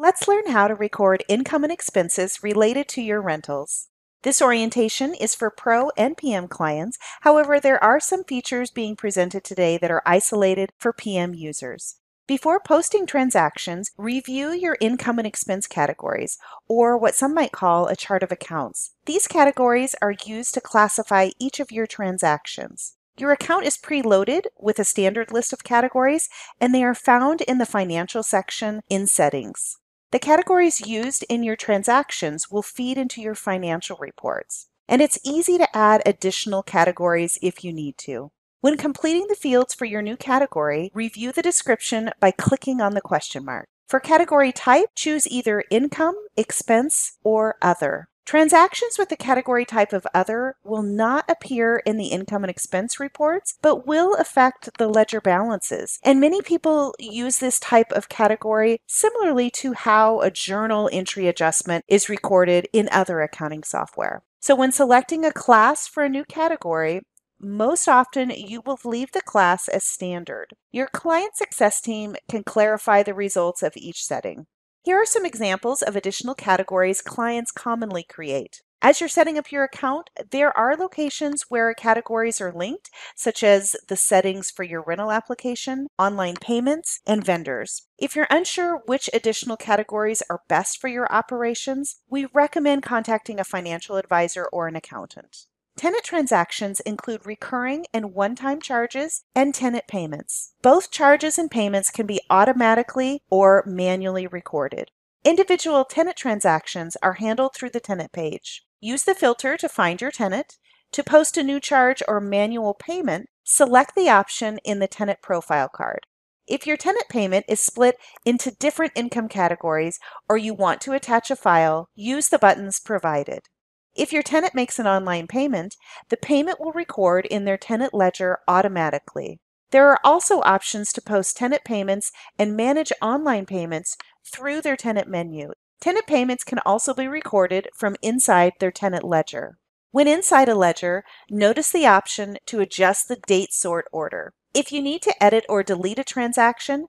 Let's learn how to record income and expenses related to your rentals. This orientation is for Pro and PM clients. However, there are some features being presented today that are isolated for PM users. Before posting transactions, review your income and expense categories, or what some might call a chart of accounts. These categories are used to classify each of your transactions. Your account is preloaded with a standard list of categories, and they are found in the financial section in Settings. The categories used in your transactions will feed into your financial reports, and it's easy to add additional categories if you need to. When completing the fields for your new category, review the description by clicking on the question mark. For category type, choose either income, expense, or other. Transactions with the category type of other will not appear in the income and expense reports, but will affect the ledger balances. And many people use this type of category similarly to how a journal entry adjustment is recorded in other accounting software. So when selecting a class for a new category, most often you will leave the class as standard. Your client success team can clarify the results of each setting. Here are some examples of additional categories clients commonly create. As you're setting up your account, there are locations where categories are linked, such as the settings for your rental application, online payments, and vendors. If you're unsure which additional categories are best for your operations, we recommend contacting a financial advisor or an accountant. Tenant transactions include recurring and one-time charges and tenant payments. Both charges and payments can be automatically or manually recorded. Individual tenant transactions are handled through the tenant page. Use the filter to find your tenant. To post a new charge or manual payment, select the option in the tenant profile card. If your tenant payment is split into different income categories or you want to attach a file, use the buttons provided. If your tenant makes an online payment, the payment will record in their tenant ledger automatically. There are also options to post tenant payments and manage online payments through their tenant menu. Tenant payments can also be recorded from inside their tenant ledger. When inside a ledger, notice the option to adjust the date sort order. If you need to edit or delete a transaction,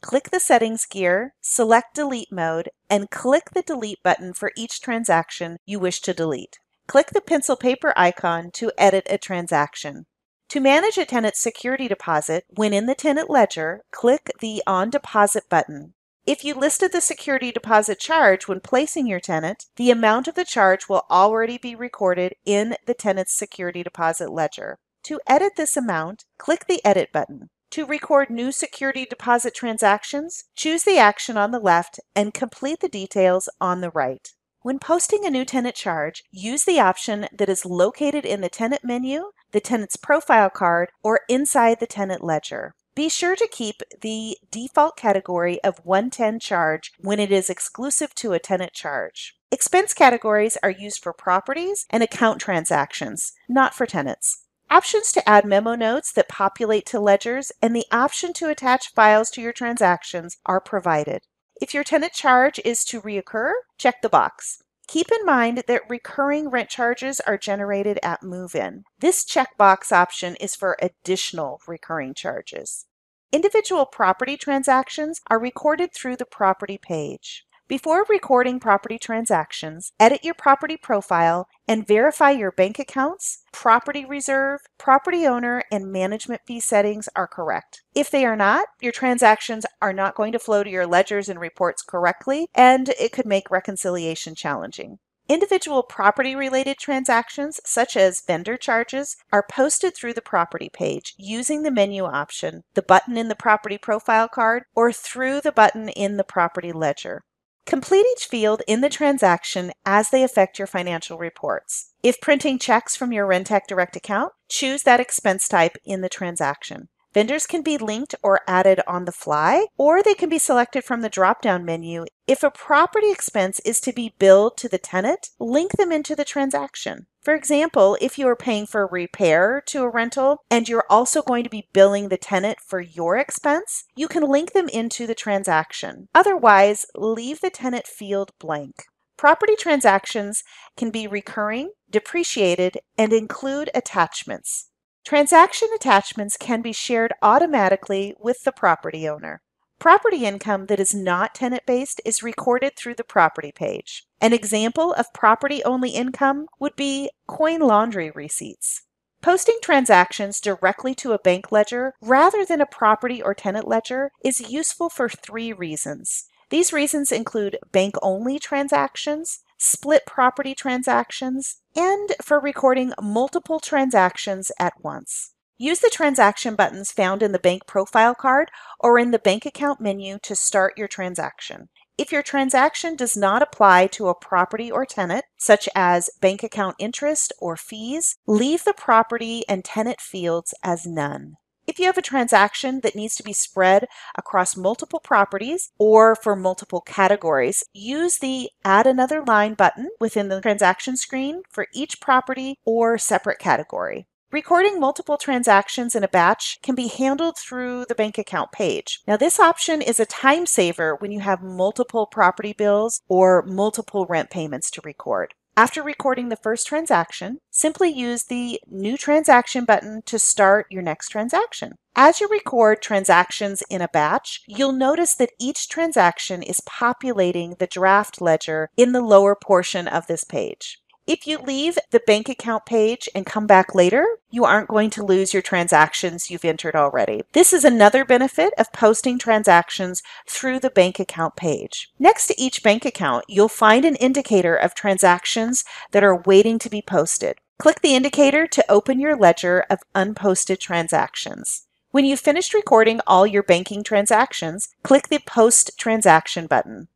click the Settings gear, select Delete Mode, and click the Delete button for each transaction you wish to delete. Click the pencil paper icon to edit a transaction. To manage a tenant's security deposit, when in the tenant ledger, click the On Deposit button. If you listed the security deposit charge when placing your tenant, the amount of the charge will already be recorded in the tenant's security deposit ledger. To edit this amount, click the Edit button. To record new security deposit transactions, choose the action on the left and complete the details on the right. When posting a new tenant charge, use the option that is located in the tenant menu, the tenant's profile card, or inside the tenant ledger. Be sure to keep the default category of 110 charge when it is exclusive to a tenant charge. Expense categories are used for properties and account transactions, not for tenants. Options to add memo notes that populate to ledgers and the option to attach files to your transactions are provided. If your tenant charge is to reoccur, check the box. Keep in mind that recurring rent charges are generated at move-in. This checkbox option is for additional recurring charges. Individual property transactions are recorded through the property page. Before recording property transactions, edit your property profile and verify your bank accounts, property reserve, property owner, and management fee settings are correct. If they are not, your transactions are not going to flow to your ledgers and reports correctly, and it could make reconciliation challenging. Individual property-related transactions, such as vendor charges, are posted through the property page using the menu option, the button in the property profile card, or through the button in the property ledger. Complete each field in the transaction as they affect your financial reports. If printing checks from your Rentec Direct account, choose that expense type in the transaction. Vendors can be linked or added on the fly, or they can be selected from the drop-down menu. If a property expense is to be billed to the tenant, link them into the transaction. For example, if you are paying for a repair to a rental and you're also going to be billing the tenant for your expense, you can link them into the transaction. Otherwise, leave the tenant field blank. Property transactions can be recurring, depreciated, and include attachments. Transaction attachments can be shared automatically with the property owner. Property income that is not tenant-based is recorded through the property page. An example of property-only income would be coin laundry receipts. Posting transactions directly to a bank ledger rather than a property or tenant ledger is useful for 3 reasons. These reasons include bank-only transactions, split property transactions, and for recording multiple transactions at once. Use the transaction buttons found in the bank profile card or in the bank account menu to start your transaction. If your transaction does not apply to a property or tenant, such as bank account interest or fees, leave the property and tenant fields as none. If you have a transaction that needs to be spread across multiple properties or for multiple categories, use the Add Another Line button within the transaction screen for each property or separate category. Recording multiple transactions in a batch can be handled through the bank account page. Now, this option is a time saver when you have multiple property bills or multiple rent payments to record. After recording the first transaction, simply use the New Transaction button to start your next transaction. As you record transactions in a batch, you'll notice that each transaction is populating the draft ledger in the lower portion of this page. If you leave the bank account page and come back later, you aren't going to lose your transactions you've entered already. This is another benefit of posting transactions through the bank account page. Next to each bank account, you'll find an indicator of transactions that are waiting to be posted. Click the indicator to open your ledger of unposted transactions. When you've finished recording all your banking transactions, click the Post Transaction button.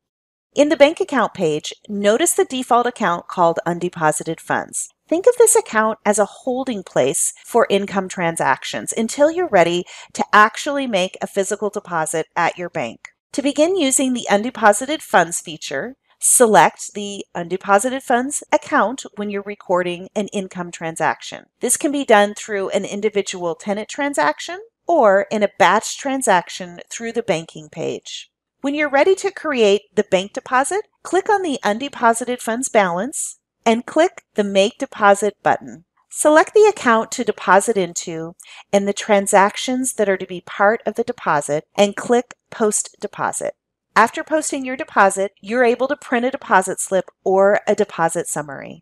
In the bank account page, notice the default account called Undeposited Funds. Think of this account as a holding place for income transactions until you're ready to actually make a physical deposit at your bank. To begin using the Undeposited Funds feature, select the Undeposited Funds account when you're recording an income transaction. This can be done through an individual tenant transaction or in a batch transaction through the banking page. When you're ready to create the bank deposit, click on the Undeposited Funds balance and click the Make Deposit button. Select the account to deposit into and the transactions that are to be part of the deposit and click Post Deposit. After posting your deposit, you're able to print a deposit slip or a deposit summary.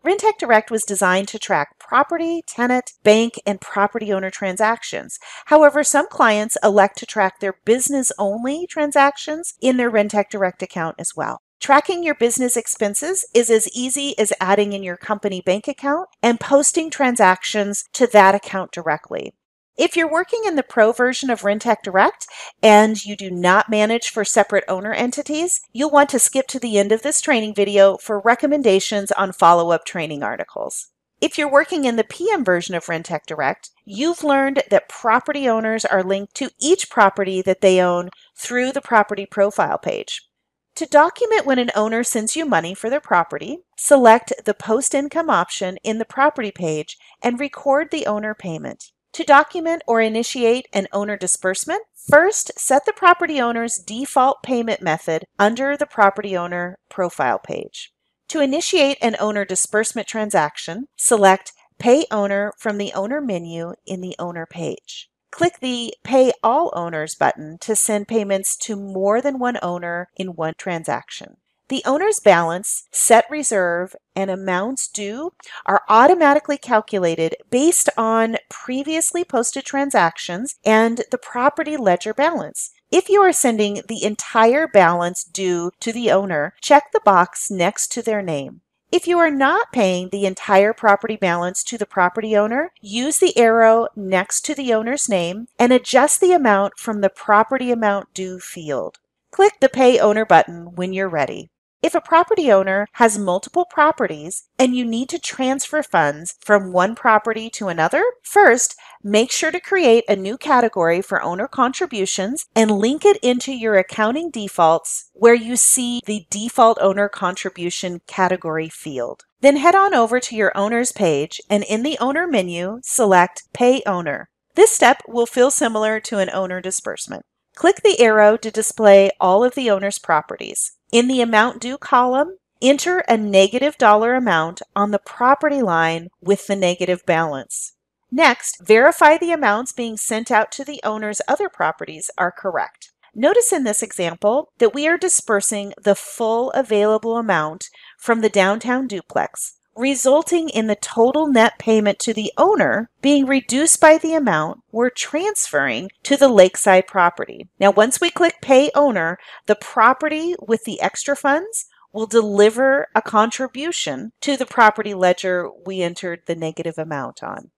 Rentec Direct was designed to track property, tenant, bank, and property owner transactions. However, some clients elect to track their business-only transactions in their Rentec Direct account as well. Tracking your business expenses is as easy as adding in your company bank account and posting transactions to that account directly. If you're working in the Pro version of Rentec Direct and you do not manage for separate owner entities, you'll want to skip to the end of this training video for recommendations on follow-up training articles. If you're working in the PM version of Rentec Direct, you've learned that property owners are linked to each property that they own through the property profile page. To document when an owner sends you money for their property, select the Post Income option in the property page and record the owner payment. To document or initiate an owner disbursement, first set the property owner's default payment method under the property owner profile page. To initiate an owner disbursement transaction, select Pay Owner from the Owner menu in the Owner page. Click the Pay All Owners button to send payments to more than one owner in one transaction. The owner's balance, set reserve, and amounts due are automatically calculated based on previously posted transactions and the property ledger balance. If you are sending the entire balance due to the owner, check the box next to their name. If you are not paying the entire property balance to the property owner, use the arrow next to the owner's name and adjust the amount from the Property Amount Due field. Click the Pay Owner button when you're ready. If a property owner has multiple properties and you need to transfer funds from one property to another, first, make sure to create a new category for owner contributions and link it into your accounting defaults where you see the default owner contribution category field. Then head on over to your owner's page and in the owner menu, select Pay Owner. This step will feel similar to an owner disbursement. Click the arrow to display all of the owner's properties. In the Amount Due column, enter a negative dollar amount on the property line with the negative balance. Next, verify the amounts being sent out to the owner's other properties are correct. Notice in this example that we are dispersing the full available amount from the downtown duplex, resulting in the total net payment to the owner being reduced by the amount we're transferring to the lakeside property. Now, once we click Pay Owner, the property with the extra funds will deliver a contribution to the property ledger we entered the negative amount on.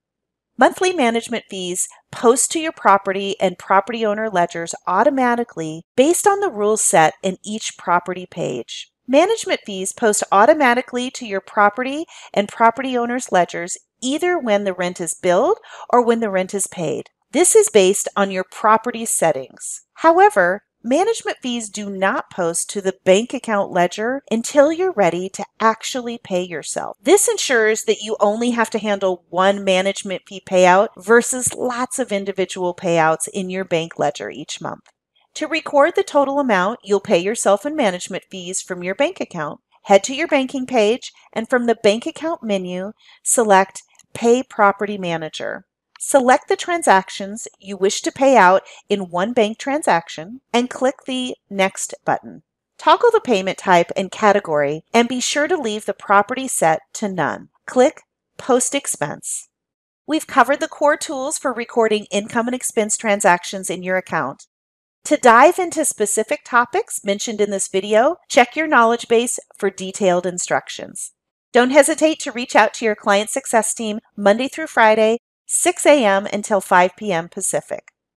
Monthly management fees post to your property and property owner ledgers automatically based on the rules set in each property page. Management fees post automatically to your property and property owner's ledgers either when the rent is billed or when the rent is paid. This is based on your property settings. However, management fees do not post to the bank account ledger until you're ready to actually pay yourself. This ensures that you only have to handle one management fee payout versus lots of individual payouts in your bank ledger each month. To record the total amount you'll pay yourself in management fees from your bank account, head to your banking page and from the bank account menu, select Pay Property Manager. Select the transactions you wish to pay out in one bank transaction and click the Next button. Toggle the payment type and category and be sure to leave the property set to none. Click Post Expense. We've covered the core tools for recording income and expense transactions in your account. To dive into specific topics mentioned in this video, check your knowledge base for detailed instructions. Don't hesitate to reach out to your client success team Monday through Friday, 6 a.m. until 5 p.m. Pacific.